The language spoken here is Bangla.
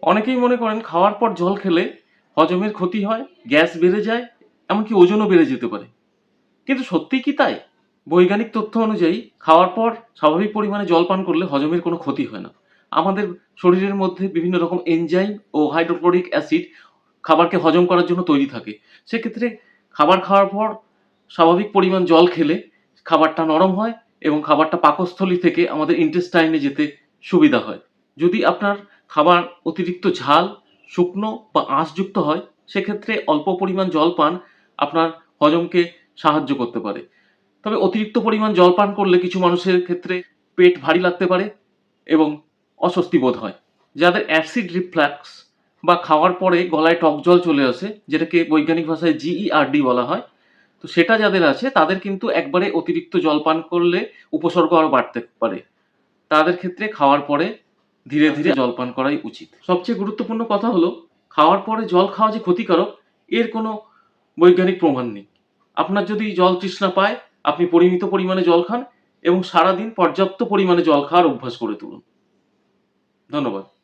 অনেকেই মনে করেন খাওয়ার পর জল খেলে হজমের ক্ষতি হয়, গ্যাস বেড়ে যায়, এমনকি ওজনও বেড়ে যেতে পারে। কিন্তু সত্যিই কি তাই? বৈজ্ঞানিক তথ্য অনুযায়ী খাওয়ার পর স্বাভাবিক পরিমাণে জল পান করলে হজমের কোনো ক্ষতি হয় না। আমাদের শরীরের মধ্যে বিভিন্ন রকম এনজাইম ও হাইড্রোক্লোরিক অ্যাসিড খাবারকে হজম করার জন্য তৈরি থাকে। সেক্ষেত্রে খাবার খাওয়ার পর স্বাভাবিক পরিমাণ জল খেলে খাবারটা নরম হয় এবং খাবারটা পাকস্থলী থেকে আমাদের ইন্টেস্টাইনে যেতে সুবিধা হয়। যদি আপনার খাবার অতিরিক্ত ঝাল, শুকনো বা আঁশযুক্ত হয়, সেক্ষেত্রে অল্প পরিমাণ জল পান আপনার হজমকে সাহায্য করতে পারে। তবে অতিরিক্ত পরিমাণ জল পান করলে কিছু মানুষের ক্ষেত্রে পেট ভারী লাগতে পারে এবং অস্বস্তি বোধ হয়। যাদের অ্যাসিড রিফ্লাক্স বা খাওয়ার পরে গলায় টক জল চলে আসে, যেটাকে বৈজ্ঞানিক ভাষায় GERD বলা হয়, তো সেটা যাদের আছে তাদের কিন্তু একবারে অতিরিক্ত জল পান করলে উপসর্গ আরও বাড়তে পারে। তাদের ক্ষেত্রে খাওয়ার পরে ধীরে ধীরে জল পান করাই উচিত। সবচেয়ে গুরুত্বপূর্ণ কথা হলো, খাওয়ার পরে জল খাওয়া যে ক্ষতিকারক এর কোনো বৈজ্ঞানিক প্রমাণ নেই। আপনার যদি জল তৃষ্ণা পায়, আপনি পরিমিত পরিমাণে জল খান এবং সারাদিন পর্যাপ্ত পরিমাণে জল খাওয়ার অভ্যাস করে তুলুন। ধন্যবাদ।